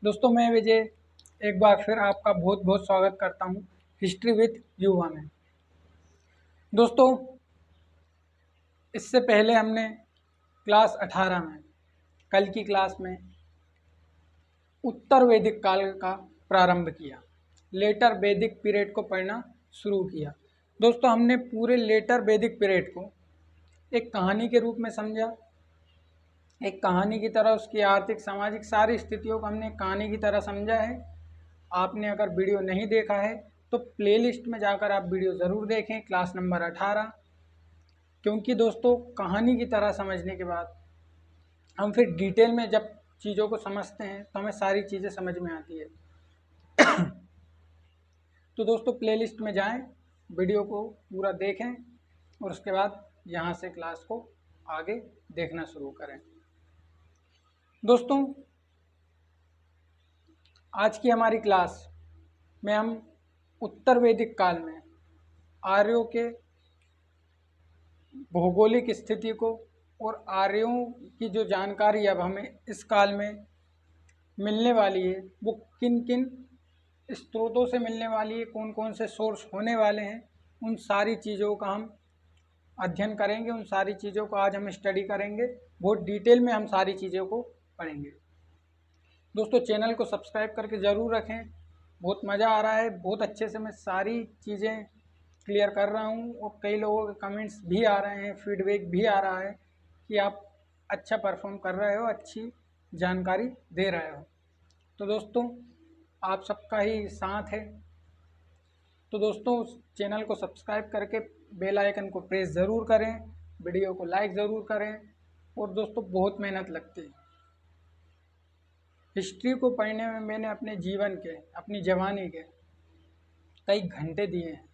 दोस्तों मैं विजय एक बार फिर आपका बहुत बहुत स्वागत करता हूं हिस्ट्री विद युवा में। दोस्तों इससे पहले हमने क्लास 18 में कल की क्लास में उत्तर वैदिक काल का प्रारंभ किया, लेटर वैदिक पीरियड को पढ़ना शुरू किया। दोस्तों हमने पूरे लेटर वैदिक पीरियड को एक कहानी के रूप में समझा, एक कहानी की तरह उसकी आर्थिक सामाजिक सारी स्थितियों को हमने एक कहानी की तरह समझा है। आपने अगर वीडियो नहीं देखा है तो प्लेलिस्ट में जाकर आप वीडियो ज़रूर देखें, क्लास नंबर 18। क्योंकि दोस्तों कहानी की तरह समझने के बाद हम फिर डिटेल में जब चीज़ों को समझते हैं तो हमें सारी चीज़ें समझ में आती है। तो दोस्तों प्लेलिस्ट में जाएं, वीडियो को पूरा देखें और उसके बाद यहाँ से क्लास को आगे देखना शुरू करें। दोस्तों आज की हमारी क्लास में हम उत्तर वैदिक काल में आर्यों के भौगोलिक स्थिति को और आर्यों की जो जानकारी अब हमें इस काल में मिलने वाली है वो किन किन स्रोतों से मिलने वाली है, कौन कौन से सोर्स होने वाले हैं, उन सारी चीज़ों का हम अध्ययन करेंगे। उन सारी चीज़ों को आज हम स्टडी करेंगे, बहुत डिटेल में हम सारी चीज़ों को पढ़ेंगे। दोस्तों चैनल को सब्सक्राइब करके ज़रूर रखें, बहुत मज़ा आ रहा है, बहुत अच्छे से मैं सारी चीज़ें क्लियर कर रहा हूँ और कई लोगों के कमेंट्स भी आ रहे हैं, फीडबैक भी आ रहा है कि आप अच्छा परफॉर्म कर रहे हो, अच्छी जानकारी दे रहे हो। तो दोस्तों आप सबका ही साथ है। तो दोस्तों उस चैनल को सब्सक्राइब करके बेल आइकन को प्रेस ज़रूर करें, वीडियो को लाइक ज़रूर करें। और दोस्तों बहुत मेहनत लगती है हिस्ट्री को पढ़ने में। मैंने अपने जीवन के, अपनी जवानी के कई घंटे दिए हैं।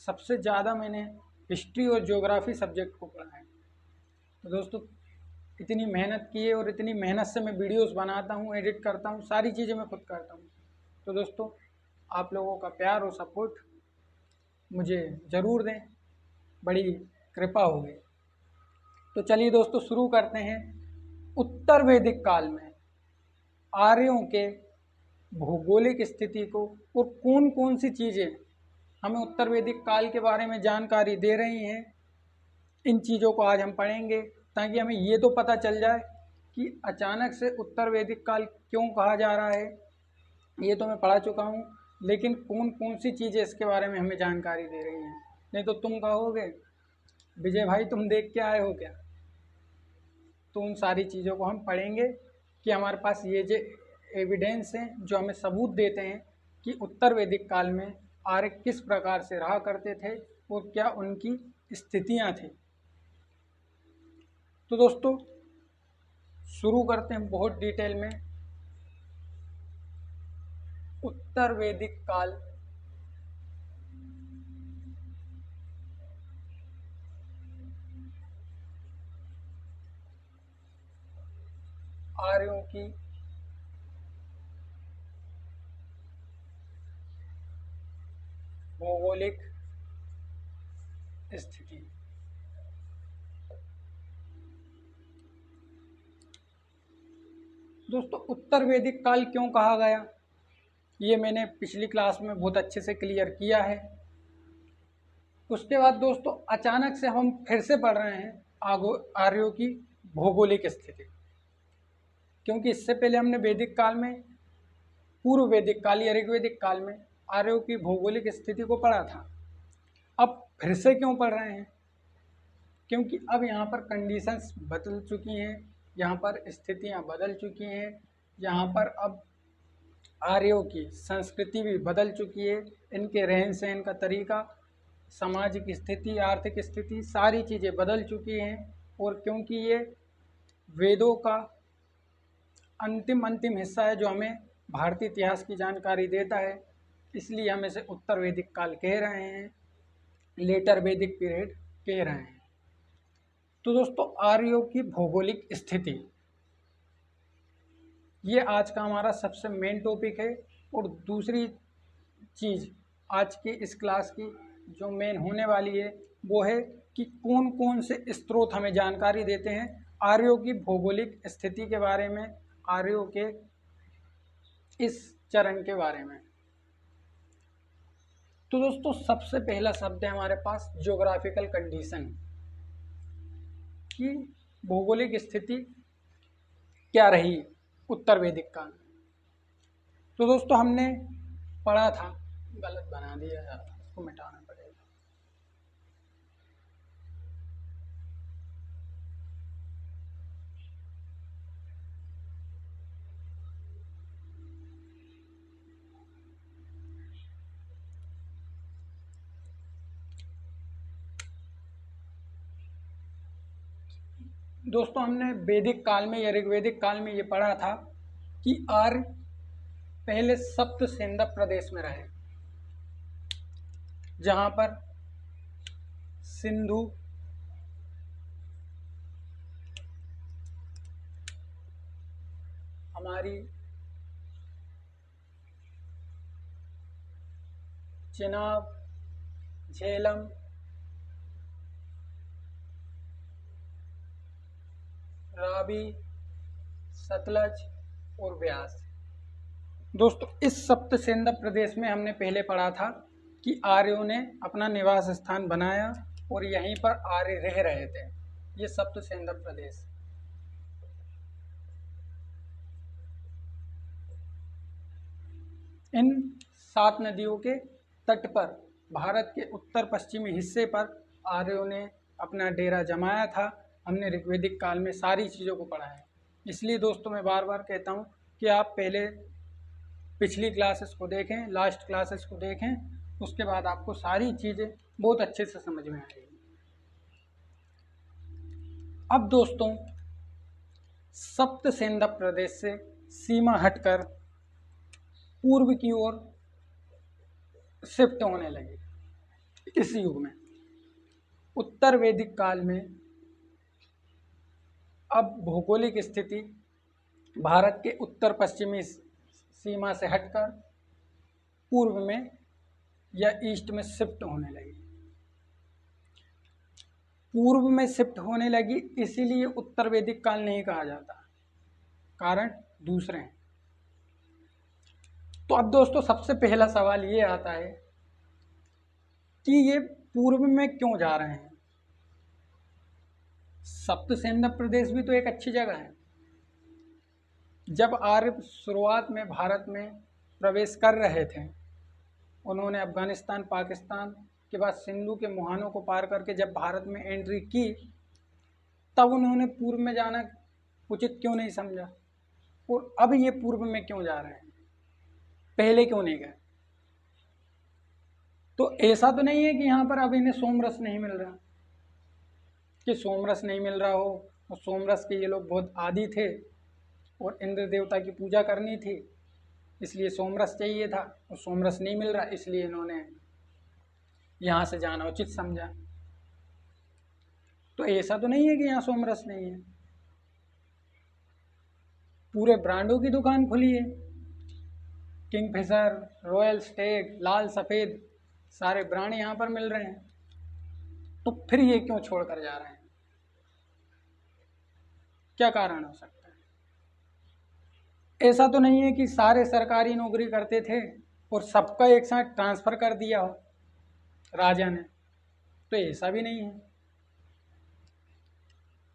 सबसे ज़्यादा मैंने हिस्ट्री और ज्योग्राफी सब्जेक्ट को पढ़ा है। तो दोस्तों इतनी मेहनत की है और इतनी मेहनत से मैं वीडियोस बनाता हूँ, एडिट करता हूँ, सारी चीज़ें मैं खुद करता हूँ। तो दोस्तों आप लोगों का प्यार और सपोर्ट मुझे ज़रूर दें, बड़ी कृपा होगी। तो चलिए दोस्तों शुरू करते हैं। उत्तर वैदिक काल में आर्यों के भौगोलिक स्थिति को और कौन कौन सी चीज़ें हमें उत्तर वैदिक काल के बारे में जानकारी दे रही हैं, इन चीज़ों को आज हम पढ़ेंगे ताकि हमें ये तो पता चल जाए कि अचानक से उत्तर वैदिक काल क्यों कहा जा रहा है। ये तो मैं पढ़ा चुका हूँ, लेकिन कौन कौन सी चीज़ें इसके बारे में हमें जानकारी दे रही हैं। नहीं तो तुम कहोगे विजय भाई तुम देख के आए हो क्या। तो उन सारी चीज़ों को हम पढ़ेंगे कि हमारे पास ये जो एविडेंस हैं जो हमें सबूत देते हैं कि उत्तर वैदिक काल में आर्य किस प्रकार से रहा करते थे और क्या उनकी स्थितियाँ थी। तो दोस्तों शुरू करते हैं बहुत डिटेल में। उत्तर वैदिक काल आर्यों की भौगोलिक स्थिति। दोस्तों उत्तर वैदिक काल क्यों कहा गया, ये मैंने पिछली क्लास में बहुत अच्छे से क्लियर किया है। उसके बाद दोस्तों अचानक से हम फिर से पढ़ रहे हैं आर्यों की भौगोलिक स्थिति, क्योंकि इससे पहले हमने वैदिक काल में, पूर्व वैदिक काल या ऋग्वैदिक काल में आर्यों की भौगोलिक स्थिति को पढ़ा था। अब फिर से क्यों पढ़ रहे हैं, क्योंकि अब यहाँ पर कंडीशंस बदल चुकी हैं, यहाँ पर स्थितियाँ बदल चुकी हैं, यहाँ पर अब आर्यों की संस्कृति भी बदल चुकी है, इनके रहन सहन का तरीका, सामाजिक स्थिति, आर्थिक स्थिति, सारी चीज़ें बदल चुकी हैं। और क्योंकि ये वेदों का अंतिम हिस्सा है जो हमें भारतीय इतिहास की जानकारी देता है, इसलिए हम इसे उत्तर वैदिक काल कह रहे हैं, लेटर वैदिक पीरियड कह रहे हैं। तो दोस्तों आर्यों की भौगोलिक स्थिति ये आज का हमारा सबसे मेन टॉपिक है। और दूसरी चीज़ आज की इस क्लास की जो मेन होने वाली है वो है कि कौन कौन से स्रोत हमें जानकारी देते हैं आर्यों की भौगोलिक स्थिति के बारे में, आर्यों के इस चरण के बारे में। तो दोस्तों सबसे पहला शब्द है हमारे पास ज्योग्राफिकल कंडीशन, की भौगोलिक स्थिति क्या रही उत्तर वैदिक काल में। तो दोस्तों हमने पढ़ा था, गलत बना दिया यार, इसको मिटाना पड़ेगा। दोस्तों हमने वैदिक काल में या ऋग्वैदिक काल में ये पढ़ा था कि आर्य पहले सप्त सेंदप प्रदेश में रहे, जहां पर सिंधु, हमारी चिनाब, झेलम, रावी, सतलज और ब्यास। दोस्तों इस सप्त सेंदप प्रदेश में हमने पहले पढ़ा था कि आर्यों ने अपना निवास स्थान बनाया और यहीं पर आर्य रह रहे थे। ये सप्त सेंदप प्रदेश। इन 7 नदियों के तट पर भारत के उत्तर पश्चिमी हिस्से पर आर्यों ने अपना डेरा जमाया था। हमने ऋग्वैदिक काल में सारी चीज़ों को पढ़ा है। इसलिए दोस्तों मैं बार बार कहता हूँ कि आप पहले पिछली क्लासेस को देखें, लास्ट क्लासेस को देखें, उसके बाद आपको सारी चीज़ें बहुत अच्छे से समझ में आएगी। अब दोस्तों सप्त सेंदप प्रदेश से सीमा हटकर पूर्व की ओर शिफ्ट होने लगी। इस युग में उत्तर वैदिक काल में अब भौगोलिक स्थिति भारत के उत्तर पश्चिमी सीमा से हटकर पूर्व में या ईस्ट में शिफ्ट होने लगी। पूर्व में शिफ्ट होने लगी इसीलिए उत्तर वैदिक काल नहीं कहा जाता, कारण दूसरे हैं। तो अब दोस्तों सबसे पहला सवाल ये आता है कि ये पूर्व में क्यों जा रहे हैं। सप्त सेंदप प्रदेश भी तो एक अच्छी जगह है। जब आर्य शुरुआत में भारत में प्रवेश कर रहे थे, उन्होंने अफगानिस्तान, पाकिस्तान के बाद सिंधु के मुहानों को पार करके जब भारत में एंट्री की, तब उन्होंने पूर्व में जाना उचित क्यों नहीं समझा, और अब ये पूर्व में क्यों जा रहे हैं, पहले क्यों नहीं गए। तो ऐसा तो नहीं है कि यहाँ पर अब इन्हें सोमरस नहीं मिल रहा, कि सोमरस नहीं मिल रहा हो और सोमरस के ये लोग बहुत आदी थे और इंद्र देवता की पूजा करनी थी, इसलिए सोमरस चाहिए था और सोमरस नहीं मिल रहा, इसलिए इन्होंने यहाँ से जाना उचित समझा। तो ऐसा तो नहीं है कि यहाँ सोमरस नहीं है, पूरे ब्रांडों की दुकान खुली है, किंगफिशर, रॉयल स्टेग, लाल सफ़ेद, सारे ब्रांड यहाँ पर मिल रहे हैं। तो फिर ये क्यों छोड़ कर जा रहे हैं, क्या कारण हो सकता है। ऐसा तो नहीं है कि सारे सरकारी नौकरी करते थे और सबका एक साथ ट्रांसफ़र कर दिया हो राजा ने, तो ऐसा भी नहीं है।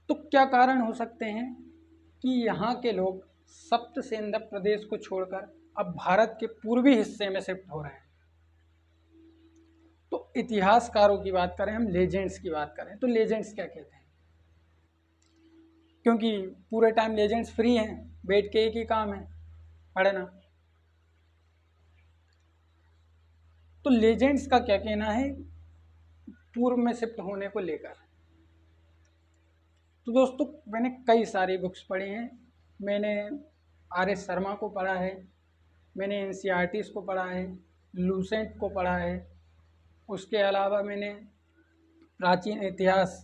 तो क्या कारण हो सकते हैं कि यहाँ के लोग सप्त सेंदप प्रदेश को छोड़कर अब भारत के पूर्वी हिस्से में शिफ्ट हो रहे हैं। तो इतिहासकारों की बात करें, हम लेजेंड्स की बात करें, तो लेजेंड्स क्या कहते हैं, क्योंकि पूरे टाइम लेजेंड्स फ्री हैं, बैठ के एक ही काम है पढ़ना। तो लेजेंड्स का क्या कहना है पूर्व में शिफ्ट होने को लेकर। तो दोस्तों मैंने कई सारी बुक्स पढ़ी हैं। मैंने आर एस शर्मा को पढ़ा है, मैंने एनसीईआरटीज़ को पढ़ा है, लूसेंट को पढ़ा है, उसके अलावा मैंने प्राचीन इतिहास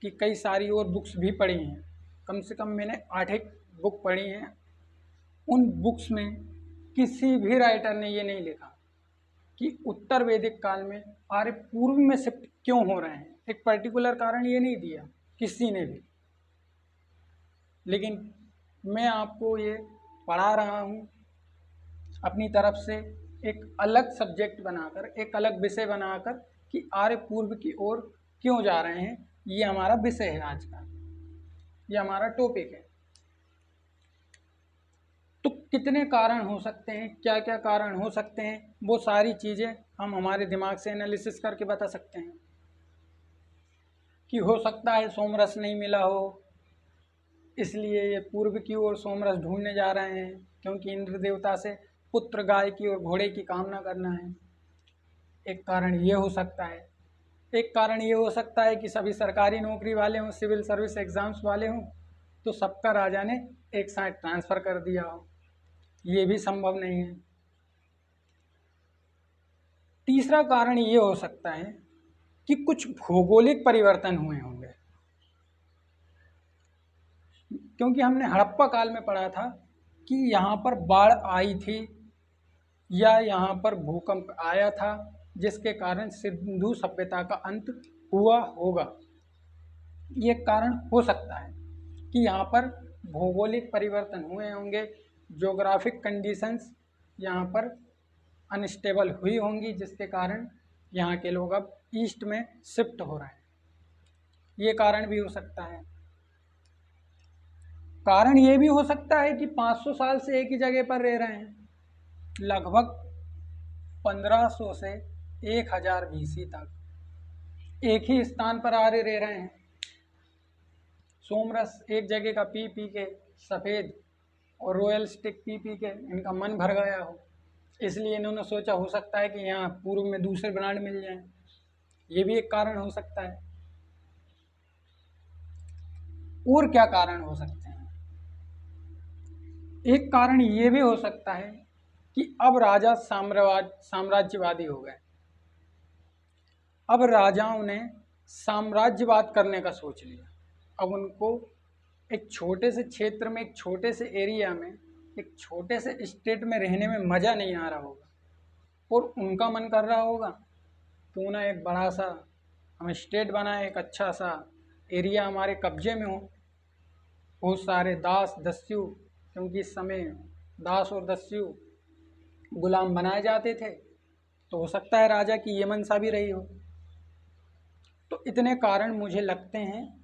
की कई सारी और बुक्स भी पढ़ी हैं। कम से कम मैंने 8 बुक पढ़ी हैं। उन बुक्स में किसी भी राइटर ने ये नहीं लिखा कि उत्तर वैदिक काल में आर्य पूर्व में शिफ्ट क्यों हो रहे हैं, एक पर्टिकुलर कारण ये नहीं दिया किसी ने भी। लेकिन मैं आपको ये पढ़ा रहा हूँ अपनी तरफ से एक अलग सब्जेक्ट बनाकर, एक अलग विषय बनाकर कि आर्य पूर्व की ओर क्यों जा रहे हैं, ये हमारा विषय है आज का, ये हमारा टॉपिक है। तो कितने कारण हो सकते हैं, क्या क्या कारण हो सकते हैं, वो सारी चीज़ें हम हमारे दिमाग से एनालिसिस करके बता सकते हैं। कि हो सकता है सोमरस नहीं मिला हो, इसलिए ये पूर्व की ओर सोमरस ढूंढने जा रहे हैं, क्योंकि इंद्र देवता से पुत्र गाय की और घोड़े की कामना करना है। एक कारण ये हो सकता है। एक कारण ये हो सकता है कि सभी सरकारी नौकरी वाले हों, सिविल सर्विस एग्ज़ाम्स वाले हों, तो सबका राजा ने एक साथ ट्रांसफ़र कर दिया हो, ये भी संभव नहीं है। तीसरा कारण ये हो सकता है कि कुछ भौगोलिक परिवर्तन हुए होंगे, क्योंकि हमने हड़प्पा काल में पढ़ा था कि यहाँ पर बाढ़ आई थी या यहाँ पर भूकंप आया था, जिसके कारण सिंधु सभ्यता का अंत हुआ होगा। ये कारण हो सकता है कि यहाँ पर भौगोलिक परिवर्तन हुए होंगे, ज्योग्राफिक कंडीशंस यहाँ पर अनस्टेबल हुई होंगी, जिसके कारण यहाँ के लोग अब ईस्ट में शिफ्ट हो रहे हैं। ये कारण भी हो सकता है। कारण ये भी हो सकता है कि 500 साल से एक ही जगह पर रह रहे हैं, लगभग 1500 से 1000 BC तक एक ही स्थान पर आर्य रह रहे हैं। सोमरस एक जगह का पी पी के सफ़ेद और रॉयल स्टिक पी पी के इनका मन भर गया हो, इसलिए इन्होंने सोचा हो सकता है कि यहाँ पूर्व में दूसरे ब्रांड मिल जाएं। ये भी एक कारण हो सकता है। और क्या कारण हो सकते हैं? एक कारण ये भी हो सकता है कि अब राजा साम्राज्यवादी हो गए। अब राजाओं ने साम्राज्यवाद करने का सोच लिया। अब उनको एक छोटे से क्षेत्र में, एक छोटे से एरिया में, एक छोटे से स्टेट में रहने में मज़ा नहीं आ रहा होगा, और उनका मन कर रहा होगा क्यों ना एक बड़ा सा हम स्टेट बनाए, एक अच्छा सा एरिया हमारे कब्जे में हो, बहुत सारे दास दस्यु, क्योंकि इस समय दास और दस्यु गुलाम बनाए जाते थे, तो हो सकता है राजा की ये मनसा भी रही हो। तो इतने कारण मुझे लगते हैं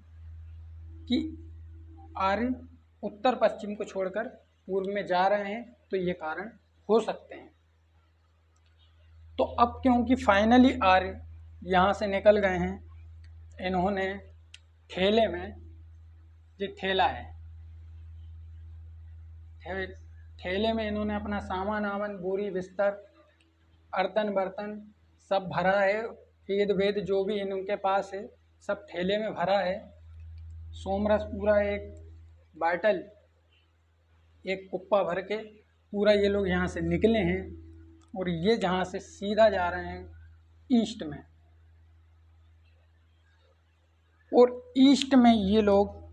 कि आर्य उत्तर पश्चिम को छोड़कर पूर्व में जा रहे हैं, तो ये कारण हो सकते हैं। तो अब क्योंकि फाइनली आर्य यहाँ से निकल गए हैं, इन्होंने ठेले में, जो ठेला है, ठेले में इन्होंने अपना सामान आवन, बोरी बिस्तर, अर्तन बर्तन सब भरा है, वेद वेद जो भी इनके पास है सब ठेले में भरा है। सोमरस पूरा एक बाटल, एक कुप्पा भर के पूरा ये लोग यहाँ से निकले हैं, और ये जहाँ से सीधा जा रहे हैं ईस्ट में, और ईस्ट में ये लोग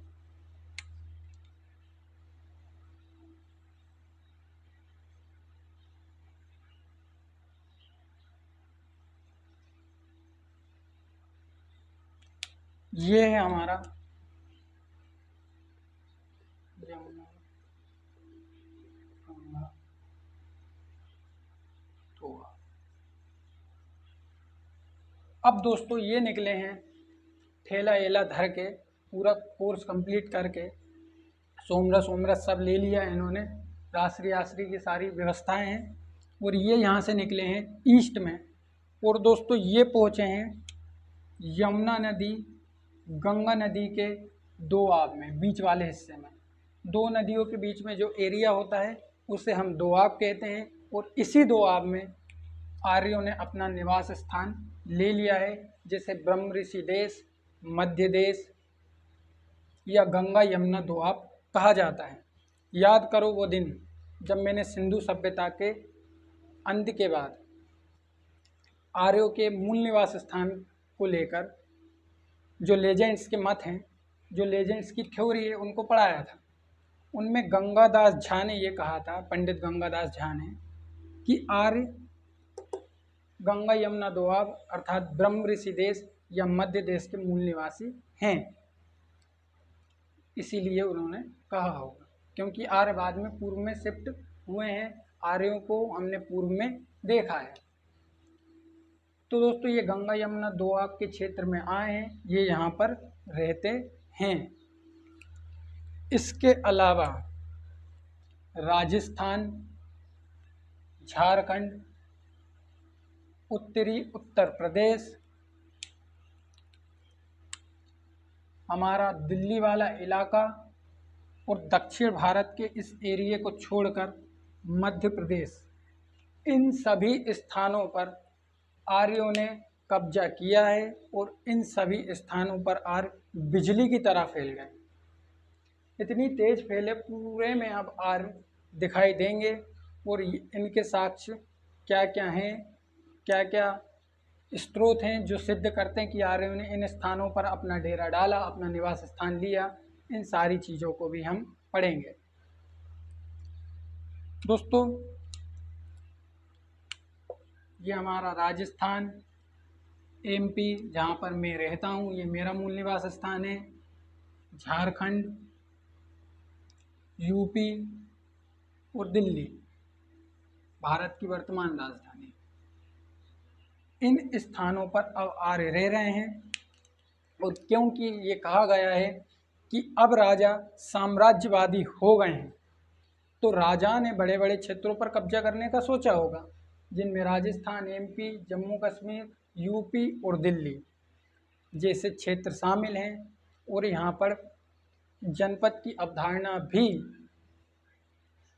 ये है हमारा यमुना, तो अब दोस्तों ये निकले हैं ठेला एला धर के, पूरा कोर्स कंप्लीट करके, सोमरस ओमरस सब ले लिया इन्होंने, रात्रि आश्री की सारी व्यवस्थाएं हैं, और ये यहाँ से निकले हैं ईस्ट में। और दोस्तों ये पहुँचे हैं यमुना नदी गंगा नदी के दोआब में, बीच वाले हिस्से में। दो नदियों के बीच में जो एरिया होता है उसे हम दोआब कहते हैं, और इसी दोआब में आर्यों ने अपना निवास स्थान ले लिया है, जिसे ब्रह्म ऋषि देश, मध्य देश या गंगा यमुना दोआब कहा जाता है। याद करो वो दिन जब मैंने सिंधु सभ्यता के अंत के बाद आर्यों के मूल निवास स्थान को लेकर जो लेजेंड्स के मत हैं, जो लेजेंड्स की थ्योरी है, उनको पढ़ाया था। उनमें गंगादास झा ने ये कहा था, पंडित गंगादास झा ने, कि आर्य गंगा यमुना दोआब अर्थात ब्रह्म ऋषि देश या मध्य देश के मूल निवासी हैं, इसीलिए उन्होंने कहा होगा। क्योंकि आर्य बाद में पूर्व में शिफ्ट हुए हैं, आर्यों को हमने पूर्व में देखा है। तो दोस्तों ये गंगा यमुना दोआब के क्षेत्र में आए हैं, ये यहाँ पर रहते हैं। इसके अलावा राजस्थान, झारखंड, उत्तरी उत्तर प्रदेश, हमारा दिल्ली वाला इलाका और दक्षिण भारत के इस एरिया को छोड़कर मध्य प्रदेश, इन सभी स्थानों पर आर्यों ने कब्जा किया है और इन सभी स्थानों पर आर्य बिजली की तरह फैल गए। इतनी तेज फैले, पूरे में अब आर्य दिखाई देंगे और इनके साक्ष्य क्या क्या हैं, क्या क्या स्रोत हैं जो सिद्ध करते हैं कि आर्यों ने इन स्थानों पर अपना डेरा डाला, अपना निवास स्थान लिया। इन सारी चीज़ों को भी हम पढ़ेंगे। दोस्तों ये हमारा राजस्थान, एमपी जहाँ पर मैं रहता हूँ, ये मेरा मूल निवास स्थान है। झारखंड, यूपी और दिल्ली भारत की वर्तमान राजधानी, इन स्थानों पर अब आर्य रह रहे हैं। और क्योंकि ये कहा गया है कि अब राजा साम्राज्यवादी हो गए हैं, तो राजा ने बड़े बड़े क्षेत्रों पर कब्जा करने का सोचा होगा, जिनमें राजस्थान, एमपी, जम्मू कश्मीर, यूपी और दिल्ली जैसे क्षेत्र शामिल हैं। और यहाँ पर जनपद की अवधारणा भी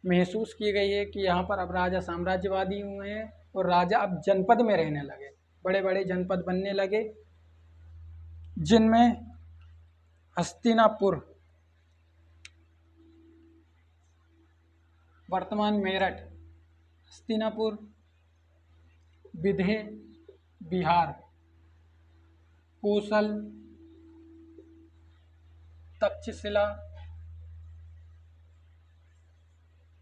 महसूस की गई है कि यहाँ पर अब राजा साम्राज्यवादी हुए हैं और राजा अब जनपद में रहने लगे, बड़े बड़े जनपद बनने लगे, जिनमें हस्तिनापुर, वर्तमान मेरठ, हस्तिनापुर, विधे बिहार, कोसल,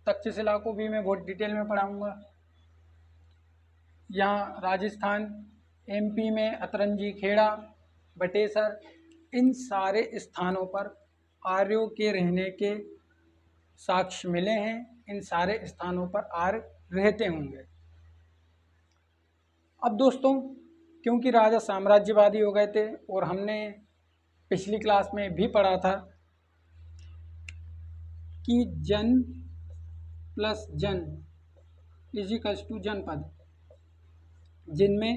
तक्षशिला को भी मैं बहुत डिटेल में पढ़ाऊँगा। यहाँ राजस्थान, एमपी में अतरंजी खेड़ा, बटेसर, इन सारे स्थानों पर आर्यों के रहने के साक्ष्य मिले हैं। इन सारे स्थानों पर आर्य रहते होंगे। अब दोस्तों क्योंकि राजा साम्राज्यवादी हो गए थे और हमने पिछली क्लास में भी पढ़ा था कि जन प्लस जन इजिकल्स टू जनपद, जिनमें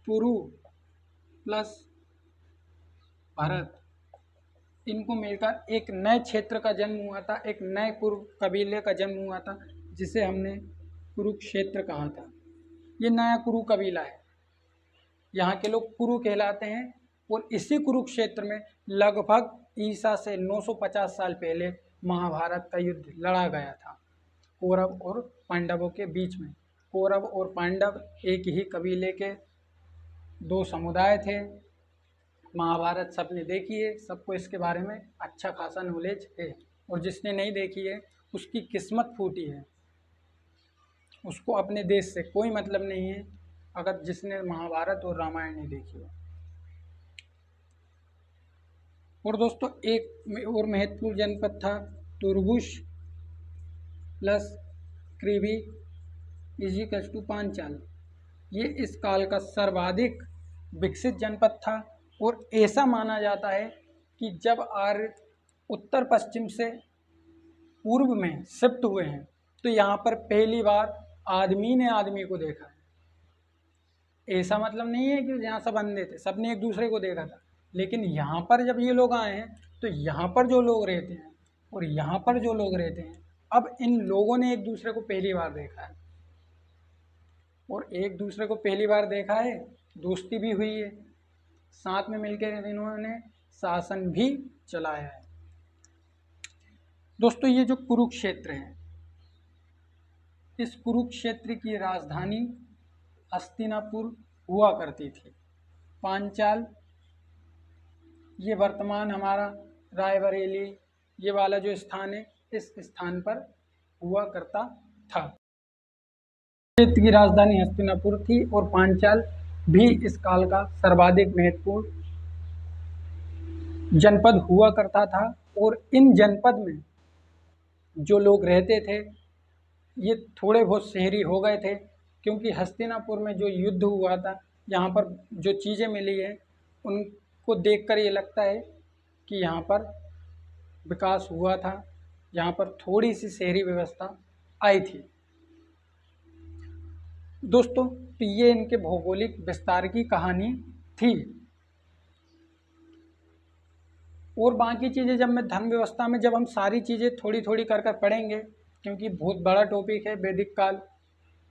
पुरु प्लस भरत, इनको मिलकर एक नए क्षेत्र का जन्म हुआ था, एक नए कुरु कबीले का जन्म हुआ था, जिसे हमने कुरुक्षेत्र कहा था। ये नया कुरु कबीला है, यहाँ के लोग कुरु कहलाते हैं। और इसी कुरुक्षेत्र में लगभग ईसा से 950 साल पहले महाभारत का युद्ध लड़ा गया था कौरव और पांडवों के बीच में। कौरव और पांडव एक ही कबीले के दो समुदाय थे। महाभारत सबने देखी है, सबको इसके बारे में अच्छा खासा नॉलेज है, और जिसने नहीं देखी है उसकी किस्मत फूटी है, उसको अपने देश से कोई मतलब नहीं है अगर जिसने महाभारत और रामायण नहीं देखी हो। और दोस्तों एक और महत्वपूर्ण जनपद था तुरबुश plus Krivi equals to Panchal. ये इस काल का सर्वाधिक विकसित जनपद था और ऐसा माना जाता है कि जब आर्य उत्तर पश्चिम से पूर्व में शिफ्ट हुए हैं तो यहाँ पर पहली बार आदमी ने आदमी को देखा है। ऐसा मतलब नहीं है कि यहाँ सब अंधे थे, सबने एक दूसरे को देखा था, लेकिन यहाँ पर जब ये लोग आए हैं तो यहाँ पर जो लोग रहते हैं और यहाँ पर जो लोग रहते हैं, अब इन लोगों ने एक दूसरे को पहली बार देखा है। और एक दूसरे को पहली बार देखा है, दोस्ती भी हुई है, साथ में मिलकर इन्होंने शासन भी चलाया है। दोस्तों ये जो कुरुक्षेत्र है, इस कुरुक्षेत्र की राजधानी हस्तिनापुर हुआ करती थी। पांचाल ये वर्तमान हमारा रायबरेली ये वाला जो स्थान है, इस स्थान पर हुआ करता था। क्षेत्र की राजधानी हस्तिनापुर थी और पांचाल भी इस काल का सर्वाधिक महत्वपूर्ण जनपद हुआ करता था और इन जनपद में जो लोग रहते थे ये थोड़े बहुत शहरी हो गए थे, क्योंकि हस्तिनापुर में जो युद्ध हुआ था, यहाँ पर जो चीज़ें मिली है उनको देखकर ये लगता है कि यहाँ पर विकास हुआ था, यहाँ पर थोड़ी सी शहरी व्यवस्था आई थी। दोस्तों, तो ये इनके भौगोलिक विस्तार की कहानी थी। और बाकी चीज़ें जब मैं धर्म व्यवस्था में जब हम सारी चीज़ें थोड़ी थोड़ी कर कर पढ़ेंगे, क्योंकि बहुत बड़ा टॉपिक है, वैदिक काल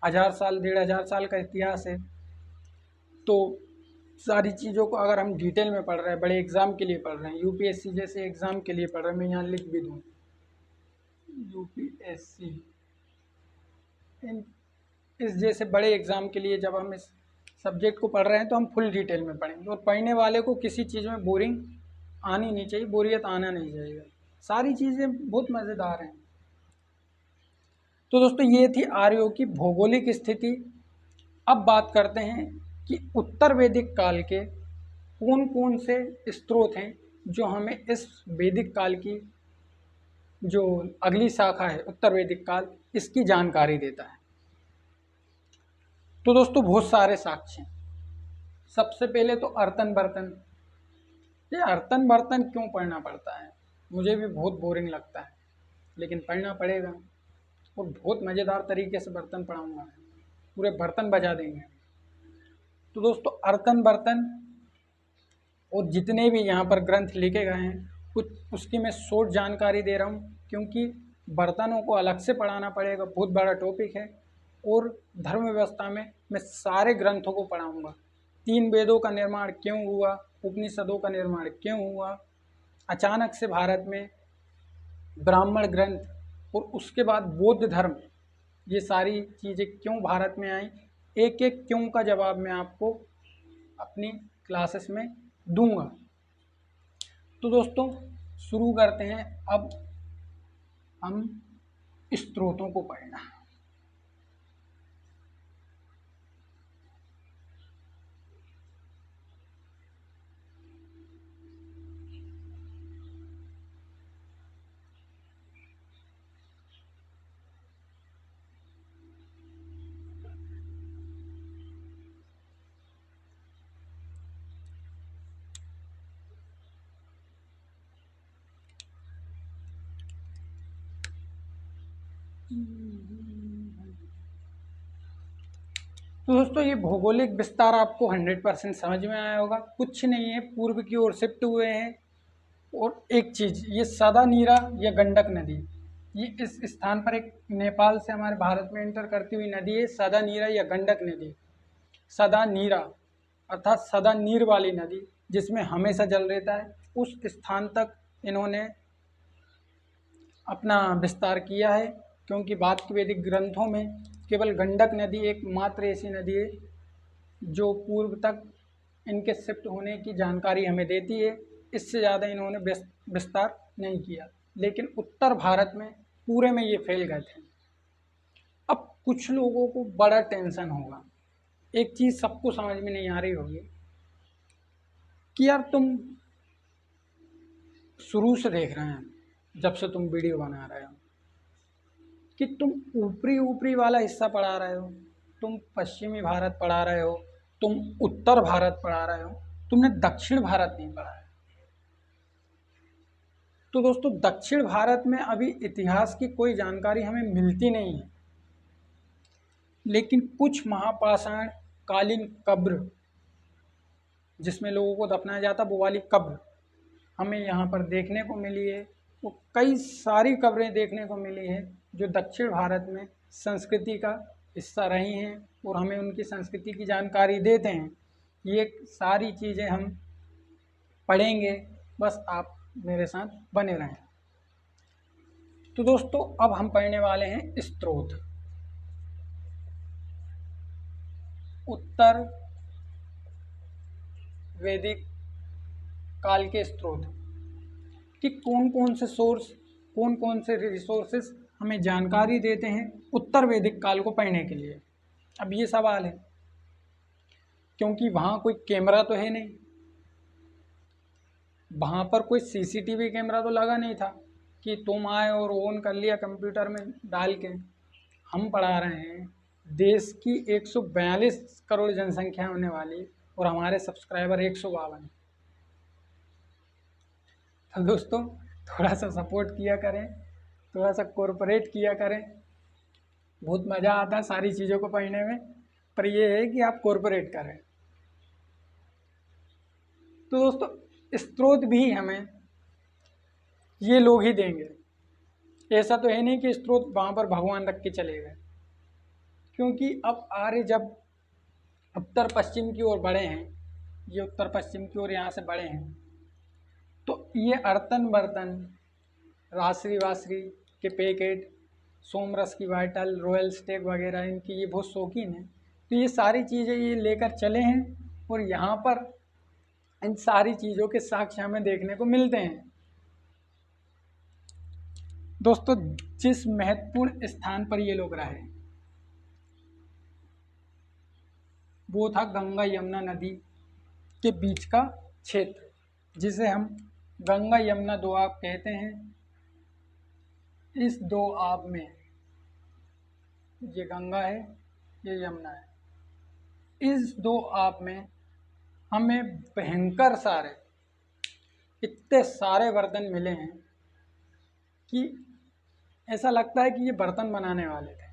1000 साल 1500 साल का इतिहास है, तो सारी चीज़ों को अगर हम डिटेल में पढ़ रहे हैं, बड़े एग्ज़ाम के लिए पढ़ रहे हैं, यूपीएससी जैसे एग्ज़ाम के लिए पढ़ रहे हैं, मैं यहाँ लिख भी दूँ यूपीएससी, इस जैसे बड़े एग्ज़ाम के लिए जब हम इस सब्जेक्ट को पढ़ रहे हैं तो हम फुल डिटेल में पढ़ेंगे, और पढ़ने वाले को किसी चीज़ में बोरिंग आनी नहीं चाहिए, बोरियत आना नहीं चाहिए, सारी चीज़ें बहुत मज़ेदार हैं। तो दोस्तों, ये थी आर्यों की भौगोलिक स्थिति। अब बात करते हैं कि उत्तर वैदिक काल के कौन कौन से स्रोत हैं जो हमें इस वैदिक काल की जो अगली शाखा है उत्तर वैदिक काल, इसकी जानकारी देता है। तो दोस्तों, बहुत सारे साक्ष्य हैं। सबसे पहले तो अर्तन बर्तन। ये अर्तन बर्तन क्यों पढ़ना पड़ता है? मुझे भी बहुत बोरिंग लगता है, लेकिन पढ़ना पड़ेगा, और बहुत मज़ेदार तरीके से बर्तन पढ़ाऊँगा, पूरे बर्तन बजा देंगे। तो दोस्तों, अर्तन बर्तन और जितने भी यहाँ पर ग्रंथ लिखे गए हैं, कुछ उसकी मैं शॉर्ट जानकारी दे रहा हूँ, क्योंकि बर्तनों को अलग से पढ़ाना पड़ेगा, बहुत बड़ा टॉपिक है। और धर्म व्यवस्था में मैं सारे ग्रंथों को पढ़ाऊँगा। 3 वेदों का निर्माण क्यों हुआ, उपनिषदों का निर्माण क्यों हुआ, अचानक से भारत में ब्राह्मण ग्रंथ और उसके बाद बौद्ध धर्म, ये सारी चीज़ें क्यों भारत में आई, एक एक क्यों का जवाब मैं आपको अपनी क्लासेस में दूंगा। तो दोस्तों, शुरू करते हैं अब हम स्रोतों को पढ़ना। तो दोस्तों, ये भौगोलिक विस्तार आपको 100% समझ में आया होगा। कुछ नहीं है, पूर्व की ओर शिफ्ट हुए हैं। और एक चीज़, ये सदा नीरा या गंडक नदी, ये इस स्थान पर एक नेपाल से हमारे भारत में एंटर करती हुई नदी है, सदा नीरा या गंडक नदी। सदा नीरा अर्थात सदा नीर वाली नदी, जिसमें हमेशा जल रहता है, उस स्थान तक इन्होंने अपना विस्तार किया है। क्योंकि बाद के वैदिक ग्रंथों में केवल गंडक नदी एकमात्र ऐसी नदी है जो पूर्व तक इनके शिफ्ट होने की जानकारी हमें देती है। इससे ज़्यादा इन्होंने विस्तार नहीं किया, लेकिन उत्तर भारत में पूरे में ये फैल गए थे। अब कुछ लोगों को बड़ा टेंशन होगा, एक चीज़ सबको समझ में नहीं आ रही होगी कि यार तुम शुरू से देख रहे हैं, जब से तुम वीडियो बना रहे हो, कि तुम ऊपरी ऊपरी वाला हिस्सा पढ़ा रहे हो, तुम पश्चिमी भारत पढ़ा रहे हो, तुम उत्तर भारत पढ़ा रहे हो, तुमने दक्षिण भारत नहीं पढ़ा है। तो दोस्तों, दक्षिण भारत में अभी इतिहास की कोई जानकारी हमें मिलती नहीं है, लेकिन कुछ महापाषाण कालीन कब्र जिसमें लोगों को दफनाया जाता, वो वाली कब्र हमें यहाँ पर देखने को मिली है। वो कई सारी कब्रें देखने को मिली है जो दक्षिण भारत में संस्कृति का हिस्सा रही हैं और हमें उनकी संस्कृति की जानकारी देते हैं। ये सारी चीज़ें हम पढ़ेंगे, बस आप मेरे साथ बने रहें। तो दोस्तों, अब हम पढ़ने वाले हैं स्रोत। उत्तर वैदिक काल के स्रोत कि कौन कौन से सोर्स, कौन कौन से रिसोर्सेस हमें जानकारी देते हैं उत्तर वैदिक काल को पढ़ने के लिए। अब ये सवाल है, क्योंकि वहाँ कोई कैमरा तो है नहीं, वहाँ पर कोई सीसीटीवी कैमरा तो लगा नहीं था कि तुम आए और ऑन कर लिया कंप्यूटर में डाल के। हम पढ़ा रहे हैं देश की 142 करोड़ जनसंख्या होने वाली और हमारे सब्सक्राइबर 152। तो दोस्तों थोड़ा सा सपोर्ट किया करें, थोड़ा सा कोऑपरेट किया करें। बहुत मज़ा आता है सारी चीज़ों को पढ़ने में, पर यह है कि आप कोऑपरेट करें। तो दोस्तों स्रोत भी हमें ये लोग ही देंगे, ऐसा तो है नहीं कि स्रोत वहाँ पर भगवान रख के चले गए। क्योंकि अब आर्य जब उत्तर पश्चिम की ओर बढ़े हैं, ये उत्तर पश्चिम की ओर यहाँ से बढ़े हैं, तो ये अर्तन बर्तन, रासरी वासरी के पैकेट, सोमरस की वाइटल, रॉयल स्टेक वगैरह, इनकी ये बहुत शौकीन है। तो ये सारी चीज़ें ये लेकर चले हैं और यहाँ पर इन सारी चीज़ों के साक्ष्य हमें देखने को मिलते हैं। दोस्तों जिस महत्वपूर्ण स्थान पर ये लोग रहे वो था गंगा यमुना नदी के बीच का क्षेत्र, जिसे हम गंगा यमुना दोआब कहते हैं। इस दो आब में, ये गंगा है, ये यमुना है, इस दो आब में हमें भयंकर सारे, इतने सारे बर्तन मिले हैं कि ऐसा लगता है कि ये बर्तन बनाने वाले थे।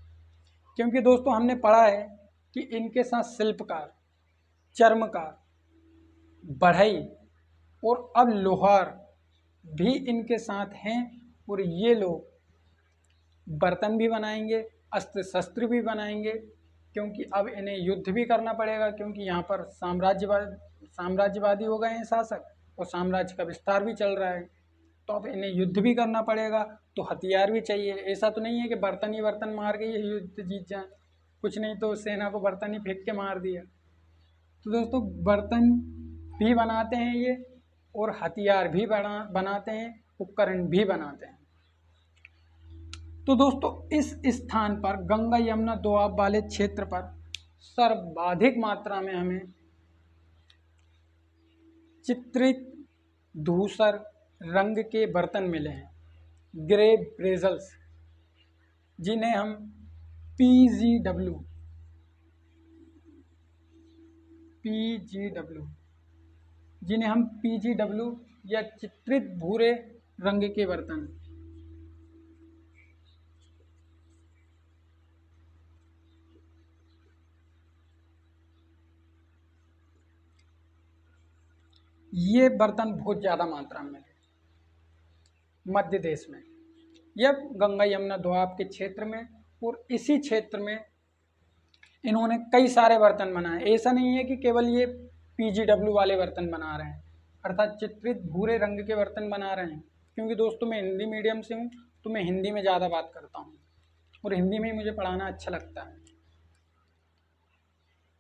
क्योंकि दोस्तों हमने पढ़ा है कि इनके साथ शिल्पकार, चर्मकार, बढ़ई और अब लोहार भी इनके साथ हैं। और ये लोग बर्तन भी बनाएंगे, अस्त्र शस्त्र भी बनाएंगे, क्योंकि अब इन्हें युद्ध भी करना पड़ेगा। क्योंकि यहाँ पर साम्राज्यवादी हो गए हैं शासक और साम्राज्य का विस्तार भी चल रहा है, तो अब इन्हें युद्ध भी करना पड़ेगा, तो हथियार भी चाहिए। ऐसा तो नहीं है कि बर्तन ही बर्तन मार के ये युद्ध जीत जाए, कुछ नहीं तो सेना को बर्तन ही फेंक के मार दिया। तो दोस्तों बर्तन भी बनाते हैं ये, और हथियार भी बनाते हैं, उपकरण भी बनाते हैं। तो दोस्तों इस स्थान पर गंगा यमुना दोआब वाले क्षेत्र पर सर्वाधिक मात्रा में हमें चित्रित धूसर रंग के बर्तन मिले हैं, ग्रे ब्रेजल्स, जिन्हें हम पीजीडब्ल्यू जिन्हें हम पीजीडब्ल्यू या चित्रित भूरे रंग के बर्तन, ये बर्तन बहुत ज़्यादा मात्रा में मध्य देश में या गंगा यमुना दोआब के क्षेत्र में, और इसी क्षेत्र में इन्होंने कई सारे बर्तन बनाए। ऐसा नहीं है कि केवल ये पीजीडब्ल्यू वाले बर्तन बना रहे हैं, अर्थात चित्रित भूरे रंग के बर्तन बना रहे हैं। क्योंकि दोस्तों मैं हिंदी मीडियम से हूँ, तो मैं हिंदी में ज़्यादा बात करता हूँ और हिंदी में ही मुझे पढ़ाना अच्छा लगता है।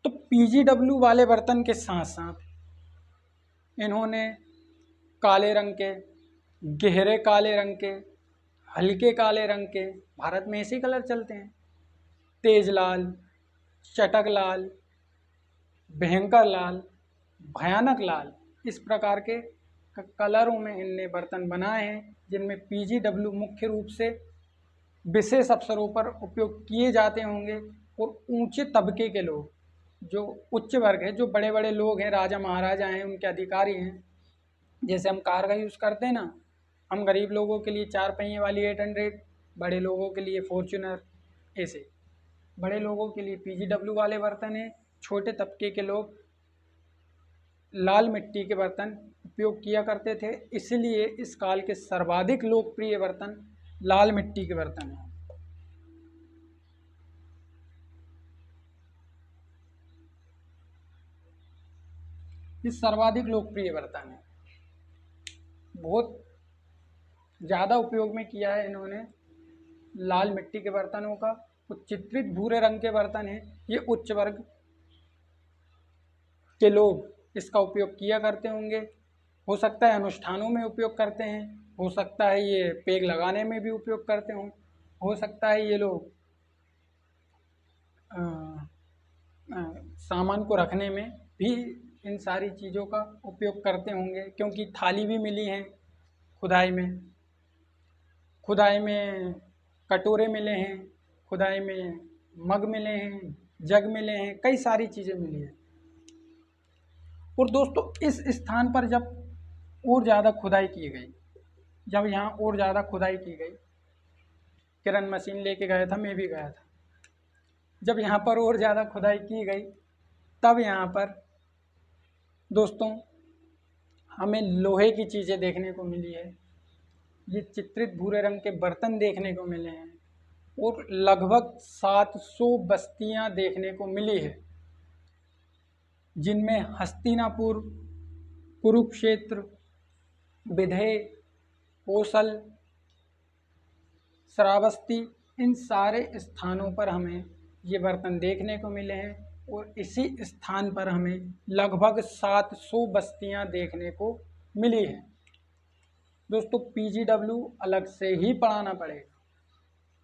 तो पीजीडब्ल्यू वाले बर्तन के साथ साथ इन्होंने काले रंग के, गहरे काले रंग के, हल्के काले रंग के, भारत में ऐसे कलर चलते हैं, तेज लाल, चटक लाल, भयंकर लाल, भयानक लाल, इस प्रकार के कलरों में इनने बर्तन बनाए हैं, जिनमें पीजीडब्ल्यू मुख्य रूप से विशेष अवसरों पर उपयोग किए जाते होंगे। और ऊंचे तबके के लोग, जो उच्च वर्ग है, जो बड़े बड़े लोग हैं, राजा महाराजा हैं, उनके अधिकारी हैं, जैसे हम कार का यूज़ करते हैं ना, हम गरीब लोगों के लिए 4 पहिए वाली 800, बड़े लोगों के लिए फॉर्च्यूनर, ऐसे बड़े लोगों के लिए पीजीडब्ल्यू वाले बर्तन हैं। छोटे तबके के लोग लाल मिट्टी के बर्तन उपयोग किया करते थे, इसलिए इस काल के सर्वाधिक लोकप्रिय बर्तन लाल मिट्टी के बर्तन हैं। ये सर्वाधिक लोकप्रिय बर्तन है, बहुत ज़्यादा उपयोग में किया है इन्होंने लाल मिट्टी के बर्तनों का। कुछ चित्रित भूरे रंग के बर्तन हैं, ये उच्च वर्ग के लोग इसका उपयोग किया करते होंगे। हो सकता है अनुष्ठानों में उपयोग करते हैं, हो सकता है ये पेग लगाने में भी उपयोग करते हों, हो सकता है ये लोग सामान को रखने में भी इन सारी चीज़ों का उपयोग करते होंगे, क्योंकि थाली भी मिली है खुदाई में, खुदाई में कटोरे मिले हैं, खुदाई में मग मिले हैं, जग मिले हैं, कई सारी चीज़ें मिली हैं। और दोस्तों इस स्थान पर जब और ज़्यादा खुदाई की गई, जब यहाँ और ज़्यादा खुदाई की गई, किरण मशीन लेके गया था, मैं भी गया था, जब यहाँ पर और ज़्यादा खुदाई की गई तब यहाँ पर दोस्तों हमें लोहे की चीज़ें देखने को मिली है। ये चित्रित भूरे रंग के बर्तन देखने को मिले हैं और लगभग 700 बस्तियां देखने को मिली है, जिनमें हस्तिनापुर, कुरुक्षेत्र, विधेय, कोसल, श्रावस्ती, इन सारे स्थानों पर हमें ये बर्तन देखने को मिले हैं। और इसी स्थान पर हमें लगभग 700 बस्तियां देखने को मिली है। दोस्तों PGW अलग से ही पढ़ाना पड़ेगा,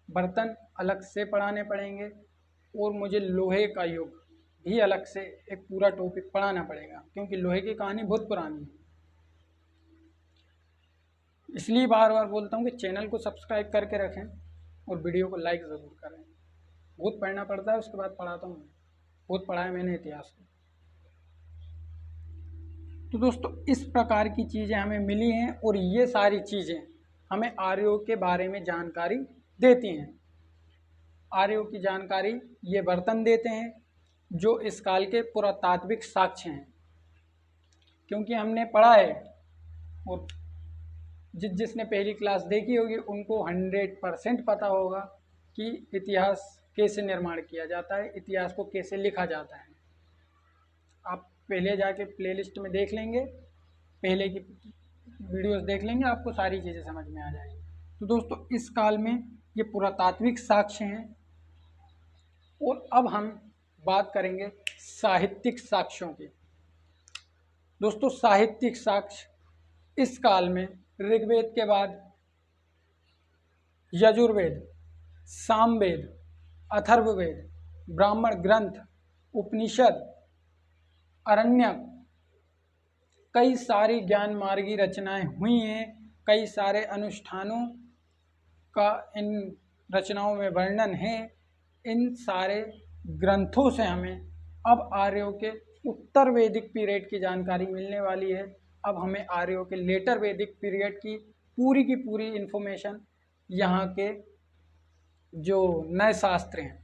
बर्तन अलग से पढ़ाने पड़ेंगे और मुझे लोहे का युग भी अलग से एक पूरा टॉपिक पढ़ाना पड़ेगा, क्योंकि लोहे की कहानी बहुत पुरानी है। इसलिए बार बार बोलता हूँ कि चैनल को सब्सक्राइब करके रखें और वीडियो को लाइक ज़रूर करें। बहुत पढ़ना पड़ता है, उसके बाद पढ़ाता हूँ, बहुत पढ़ा है मैंने इतिहास को। तो दोस्तों इस प्रकार की चीज़ें हमें मिली हैं और ये सारी चीज़ें हमें आर्यों के बारे में जानकारी देती हैं। आर्यों की जानकारी ये बर्तन देते हैं जो इस काल के पुरातात्विक साक्ष्य हैं, क्योंकि हमने पढ़ा है और जिसने पहली क्लास देखी होगी उनको 100% पता होगा कि इतिहास कैसे निर्माण किया जाता है, इतिहास को कैसे लिखा जाता है। आप पहले जाके प्लेलिस्ट में देख लेंगे, पहले की वीडियोस देख लेंगे, आपको सारी चीज़ें समझ में आ जाएगी। तो दोस्तों इस काल में ये पुरातात्विक साक्ष्य हैं। और अब हम बात करेंगे साहित्यिक साक्ष्यों की। दोस्तों साहित्यिक साक्ष्य इस काल में ऋग्वेद के बाद यजुर्वेद, सामवेद, अथर्ववेद, ब्राह्मण ग्रंथ, उपनिषद, अरण्यक, कई सारी ज्ञान मार्गी रचनाएं हुई हैं। कई सारे अनुष्ठानों का इन रचनाओं में वर्णन है। इन सारे ग्रंथों से हमें अब आर्यों के उत्तर वैदिक पीरियड की जानकारी मिलने वाली है। अब हमें आर्यों के लेटर वैदिक पीरियड की पूरी इन्फॉर्मेशन यहाँ के जो नए शास्त्र हैं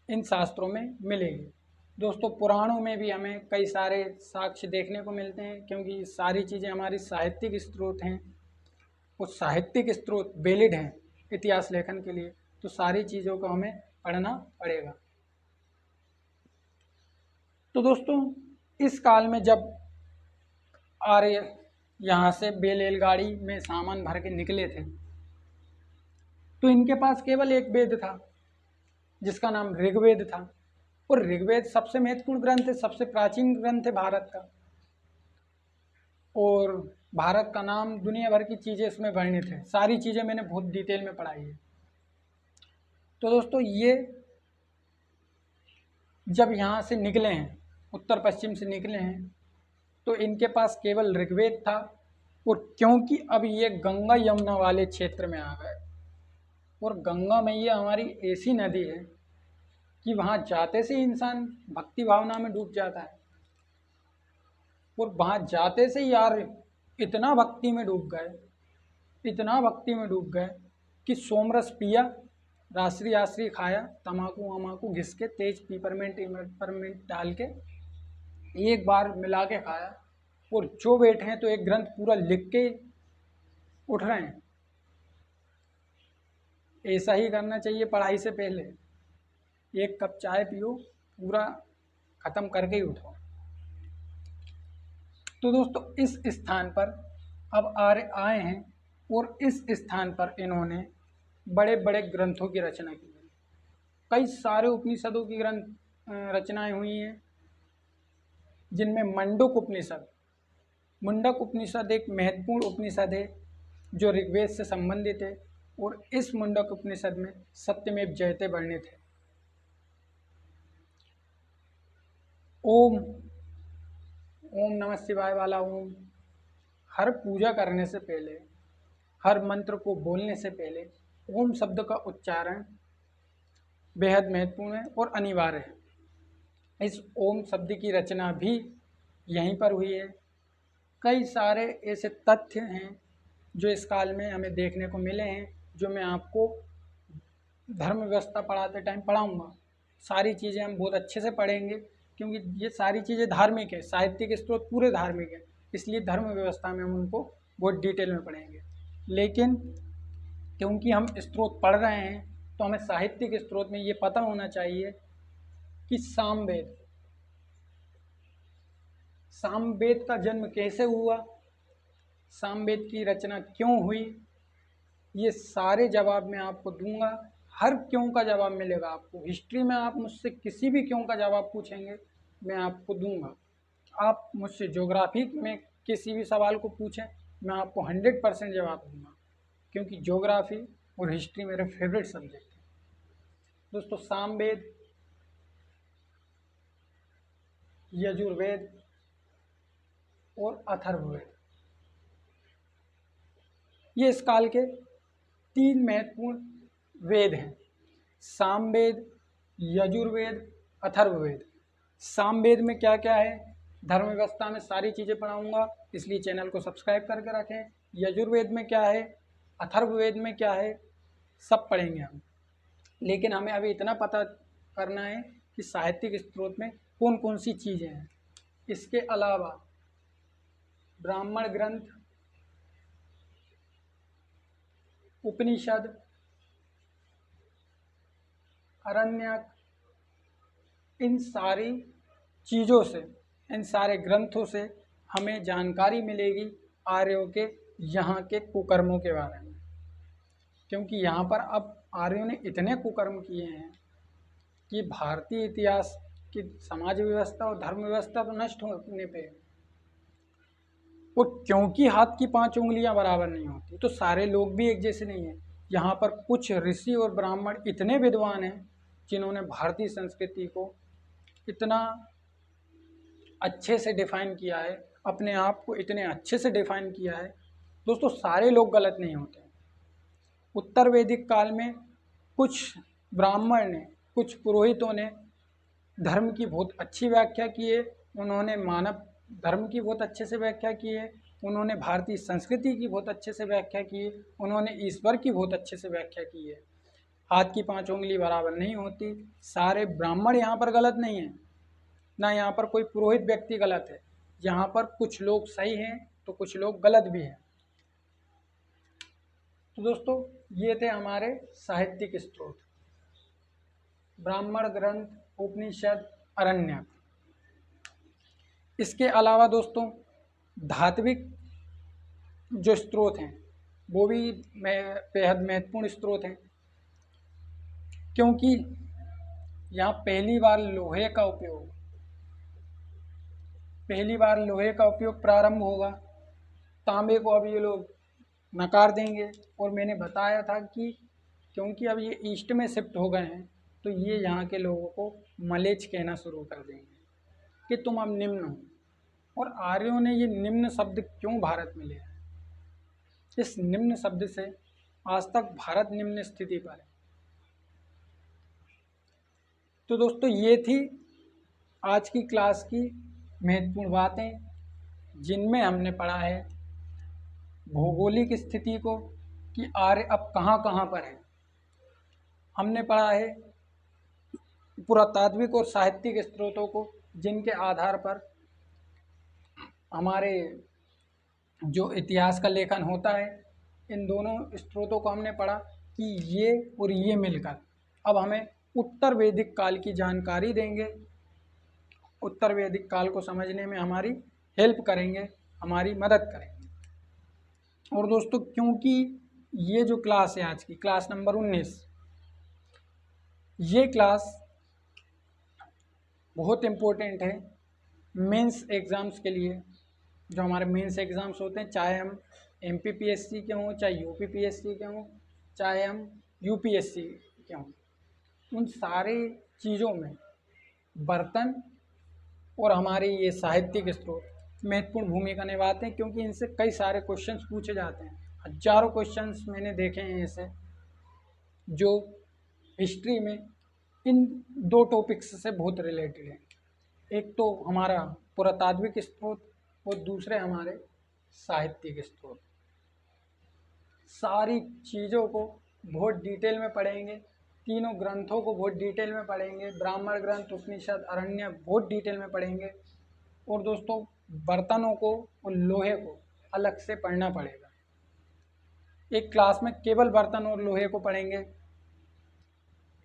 इन शास्त्रों में मिलेगी। दोस्तों पुराणों में भी हमें कई सारे साक्ष्य देखने को मिलते हैं, क्योंकि सारी चीज़ें हमारी साहित्यिक स्रोत हैं। वो साहित्यिक स्रोत वैलिड हैं इतिहास लेखन के लिए, तो सारी चीज़ों को हमें पढ़ना पड़ेगा। तो दोस्तों इस काल में जब आर्य यहाँ से बैलगाड़ी में सामान भर के निकले थे, तो इनके पास केवल एक वेद था जिसका नाम ऋग्वेद था। और ऋग्वेद सबसे महत्वपूर्ण ग्रंथ है, सबसे प्राचीन ग्रंथ है भारत का, और भारत का नाम, दुनिया भर की चीज़ें इसमें वर्णित है। सारी चीज़ें मैंने बहुत डिटेल में पढ़ाई है। तो दोस्तों ये जब यहाँ से निकले हैं, उत्तर पश्चिम से निकले हैं, तो इनके पास केवल ऋग्वेद था। और क्योंकि अब ये गंगा यमुना वाले क्षेत्र में आ गए, और गंगा मैया हमारी ऐसी नदी है कि वहाँ जाते से इंसान भक्ति भावना में डूब जाता है। और वहाँ जाते से यार इतना भक्ति में डूब गए, इतना भक्ति में डूब गए कि सोमरस पिया, राश्री आश्री खाया, तम्बाकू वमाकू घिस के, तेज पीपरमेंट डाल के एक बार मिला के खाया, और जो बैठे हैं तो एक ग्रंथ पूरा लिख के उठ रहे हैं। ऐसा ही करना चाहिए पढ़ाई से पहले। एक कप चाय पियो, पूरा ख़त्म करके ही उठो। तो दोस्तों इस स्थान पर अब आर्य आए हैं और इस स्थान पर इन्होंने बड़े बड़े ग्रंथों की रचना की है। कई सारे उपनिषदों की रचनाएं हुई हैं, जिनमें मुंडक उपनिषद एक महत्वपूर्ण उपनिषद है जो ऋग्वेद से संबंधित है। और इस मुंडक उपनिषद में सत्यमेव जयते वर्णित है। ओम ओम नमः शिवाय वाला ओम, हर पूजा करने से पहले, हर मंत्र को बोलने से पहले ओम शब्द का उच्चारण बेहद महत्वपूर्ण है और अनिवार्य है। इस ओम शब्द की रचना भी यहीं पर हुई है। कई सारे ऐसे तथ्य हैं जो इस काल में हमें देखने को मिले हैं, जो मैं आपको धर्म व्यवस्था पढ़ाते टाइम पढ़ाऊँगा। सारी चीज़ें हम बहुत अच्छे से पढ़ेंगे, क्योंकि ये सारी चीज़ें धार्मिक है, साहित्यिक स्रोत पूरे धार्मिक है, इसलिए धर्म व्यवस्था में हम उनको बहुत डिटेल में पढ़ेंगे। लेकिन क्योंकि हम स्रोत पढ़ रहे हैं, तो हमें साहित्यिक स्रोत में ये पता होना चाहिए कि सामवेद का जन्म कैसे हुआ, सामवेद की रचना क्यों हुई, ये सारे जवाब मैं आपको दूंगा। हर क्यों का जवाब मिलेगा आपको। हिस्ट्री में आप मुझसे किसी भी क्यों का जवाब पूछेंगे, मैं आपको दूंगा। आप मुझसे ज्योग्राफी में किसी भी सवाल को पूछें, मैं आपको 100% जवाब दूंगा, क्योंकि ज्योग्राफी और हिस्ट्री मेरे फेवरेट सब्जेक्ट हैं। दोस्तों, सामवेद, यजुर्वेद और अथर्ववेद, ये इस काल के 3 महत्वपूर्ण वेद हैं। सामवेद, यजुर्वेद, अथर्ववेद। सामवेद में क्या क्या है, धर्म व्यवस्था में सारी चीज़ें पढ़ाऊंगा, इसलिए चैनल को सब्सक्राइब करके रखें। यजुर्वेद में क्या है, अथर्ववेद में क्या है, सब पढ़ेंगे हम। लेकिन हमें अभी इतना पता करना है कि साहित्यिक स्रोत में कौन कौन सी चीज़ें हैं। इसके अलावा ब्राह्मण ग्रंथ, उपनिषद, अरण्यक, इन सारी चीज़ों से, इन सारे ग्रंथों से हमें जानकारी मिलेगी आर्यों के यहाँ के कुकर्मों के बारे में। क्योंकि यहाँ पर अब आर्यों ने इतने कुकर्म किए हैं कि भारतीय इतिहास की समाज व्यवस्था और धर्म व्यवस्था तो नष्ट होने पे है। और क्योंकि हाथ की 5 उंगलियां बराबर नहीं होती, तो सारे लोग भी एक जैसे नहीं हैं। यहाँ पर कुछ ऋषि और ब्राह्मण इतने विद्वान हैं जिन्होंने भारतीय संस्कृति को इतना अच्छे से डिफाइन किया है, अपने आप को इतने अच्छे से डिफाइन किया है। दोस्तों, सारे लोग गलत नहीं होते। उत्तर वैदिक काल में कुछ ब्राह्मण ने, कुछ पुरोहितों ने धर्म की बहुत अच्छी व्याख्या की है, उन्होंने मानव धर्म की बहुत अच्छे से व्याख्या की है, उन्होंने भारतीय संस्कृति की बहुत अच्छे से व्याख्या की है, उन्होंने ईश्वर की बहुत अच्छे से व्याख्या की है। हाथ की 5 उंगली बराबर नहीं होती। सारे ब्राह्मण यहाँ पर गलत नहीं है, ना यहाँ पर कोई पुरोहित व्यक्ति गलत है। यहाँ पर कुछ लोग सही हैं तो कुछ लोग गलत भी हैं। तो दोस्तों, ये थे हमारे साहित्यिक स्रोत, ब्राह्मण ग्रंथ, उपनिषद, अरण्यक। इसके अलावा दोस्तों, धात्विक जो स्रोत हैं वो भी बेहद महत्वपूर्ण स्रोत हैं, क्योंकि यहाँ पहली बार लोहे का उपयोग प्रारंभ होगा। तांबे को अब ये लोग नकार देंगे। और मैंने बताया था कि क्योंकि अब ये ईस्ट में शिफ्ट हो गए हैं, तो ये यहाँ के लोगों को मलेच्छ कहना शुरू कर देंगे कि तुम अब निम्न हो। और आर्यों ने ये निम्न शब्द क्यों भारत में लिया है, इस निम्न शब्द से आज तक भारत निम्न स्थिति पर है। तो दोस्तों, ये थी आज की क्लास की महत्वपूर्ण बातें, जिनमें हमने पढ़ा है भौगोलिक स्थिति को कि आर्य अब कहाँ कहाँ पर है। हमने पढ़ा है पुरातात्विक और साहित्यिक स्रोतों को, जिनके आधार पर हमारे जो इतिहास का लेखन होता है, इन दोनों स्रोतों को हमने पढ़ा कि ये और ये मिलकर अब हमें उत्तर वैदिक काल की जानकारी देंगे, उत्तर वैदिक काल को समझने में हमारी हेल्प करेंगे, हमारी मदद करेंगे। और दोस्तों, क्योंकि ये जो क्लास है आज की क्लास नंबर 19, ये क्लास बहुत इम्पोर्टेंट है मेंस एग्ज़ाम्स के लिए। जो हमारे मेंस एग्ज़ाम्स होते हैं, चाहे हम MPPSC के हों, चाहे UPPSC के हों, चाहे हम UPSC के हों, उन सारे चीज़ों में बर्तन और हमारे ये साहित्यिक स्रोत महत्वपूर्ण भूमिका निभाते हैं, क्योंकि इनसे कई सारे क्वेश्चंस पूछे जाते हैं। हजारों क्वेश्चंस मैंने देखे हैं ऐसे जो हिस्ट्री में इन दो टॉपिक्स से बहुत रिलेटेड है। एक तो हमारा पुरातात्विक स्रोत और दूसरे हमारे साहित्यिक स्रोत। सारी चीज़ों को बहुत डिटेल में पढ़ेंगे, तीनों ग्रंथों को बहुत डिटेल में पढ़ेंगे, ब्राह्मण ग्रंथ, उपनिषद, अरण्य बहुत डिटेल में पढ़ेंगे। और दोस्तों बर्तनों को और लोहे को अलग से पढ़ना पड़ेगा। एक क्लास में केवल बर्तन और लोहे को पढ़ेंगे,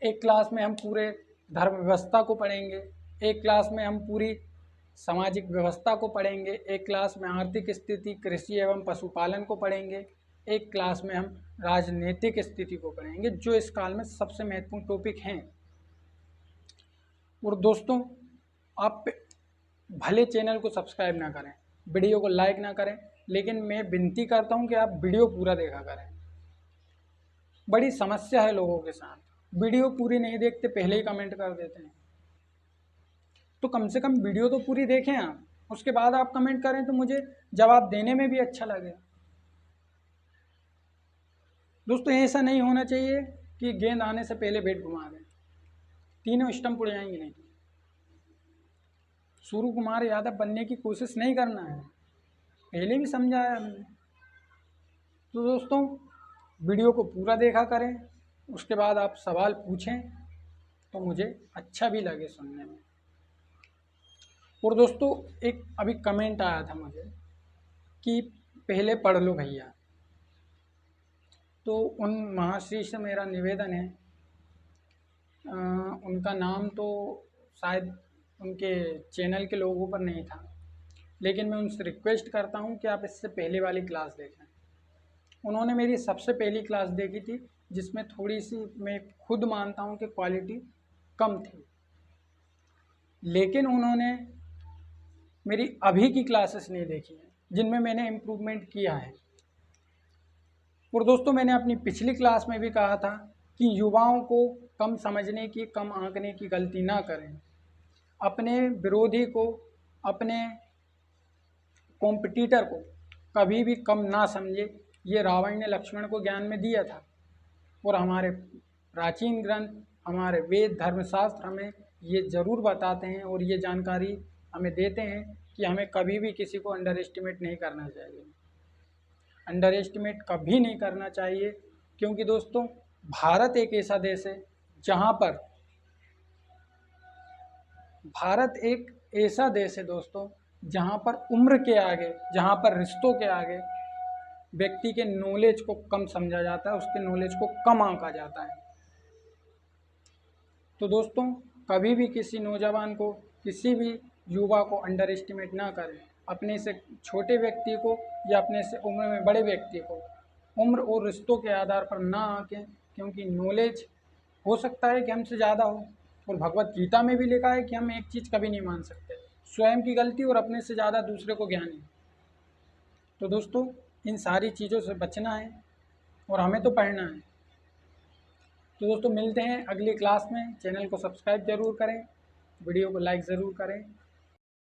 एक क्लास में हम पूरे धर्म व्यवस्था को पढ़ेंगे, एक क्लास में हम पूरी सामाजिक व्यवस्था को पढ़ेंगे, एक क्लास में आर्थिक स्थिति, कृषि एवं पशुपालन को पढ़ेंगे, एक क्लास में हम राजनीतिक स्थिति को पढ़ेंगे, जो इस काल में सबसे महत्वपूर्ण टॉपिक हैं। और दोस्तों आप भले चैनल को सब्सक्राइब ना करें, वीडियो को लाइक ना करें, लेकिन मैं विनती करता हूं कि आप वीडियो पूरा देखा करें। बड़ी समस्या है लोगों के साथ, वीडियो पूरी नहीं देखते, पहले ही कमेंट कर देते हैं। तो कम से कम वीडियो तो पूरी देखें आप, उसके बाद आप कमेंट करें तो मुझे जवाब देने में भी अच्छा लगे। दोस्तों ऐसा नहीं होना चाहिए कि गेंद आने से पहले बैट घुमा दें, तीनों स्टंप उड़ जाएंगे। नहीं, सूर्य कुमार यादव बनने की कोशिश नहीं करना है, पहले भी समझाया हमने। तो दोस्तों वीडियो को पूरा देखा करें, उसके बाद आप सवाल पूछें तो मुझे अच्छा भी लगे सुनने में। और दोस्तों एक अभी कमेंट आया था मुझे कि पहले पढ़ लो भैया, तो उन महाश्री से मेरा निवेदन है, उनका नाम तो शायद उनके चैनल के लोगों पर नहीं था, लेकिन मैं उनसे रिक्वेस्ट करता हूं कि आप इससे पहले वाली क्लास देखें। उन्होंने मेरी सबसे पहली क्लास देखी थी, जिसमें थोड़ी सी मैं खुद मानता हूं कि क्वालिटी कम थी, लेकिन उन्होंने मेरी अभी की क्लासेस नहीं देखी हैं, जिनमें मैंने इम्प्रूवमेंट किया है। और दोस्तों मैंने अपनी पिछली क्लास में भी कहा था कि युवाओं को कम समझने की, कम आंकने की गलती ना करें, अपने विरोधी को, अपने कॉम्पिटिटर को कभी भी कम ना समझे। ये रावण ने लक्ष्मण को ज्ञान में दिया था, और हमारे प्राचीन ग्रंथ, हमारे वेद, धर्मशास्त्र हमें ये ज़रूर बताते हैं और ये जानकारी हमें देते हैं कि हमें कभी भी किसी को अंडर एस्टिमेट नहीं करना चाहिए, अंडर एस्टिमेट कभी नहीं करना चाहिए। क्योंकि दोस्तों भारत एक ऐसा देश है जहाँ पर, भारत एक ऐसा देश है दोस्तों जहाँ पर उम्र के आगे, जहाँ पर रिश्तों के आगे व्यक्ति के नॉलेज को कम समझा जाता है, उसके नॉलेज को कम आंका जाता है। तो दोस्तों कभी भी किसी नौजवान को, किसी भी युवा को अंडर एस्टिमेट ना करें। अपने से छोटे व्यक्ति को या अपने से उम्र में बड़े व्यक्ति को उम्र और रिश्तों के आधार पर ना आंकें, क्योंकि नॉलेज हो सकता है कि हमसे ज़्यादा हो, और भगवत गीता में भी लिखा है कि हम एक चीज़ कभी नहीं मान सकते, स्वयं की गलती और अपने से ज़्यादा दूसरे को ज्ञानी। तो दोस्तों इन सारी चीज़ों से बचना है और हमें तो पढ़ना है। तो दोस्तों मिलते हैं अगली क्लास में। चैनल को सब्सक्राइब ज़रूर करें, वीडियो को लाइक ज़रूर करें।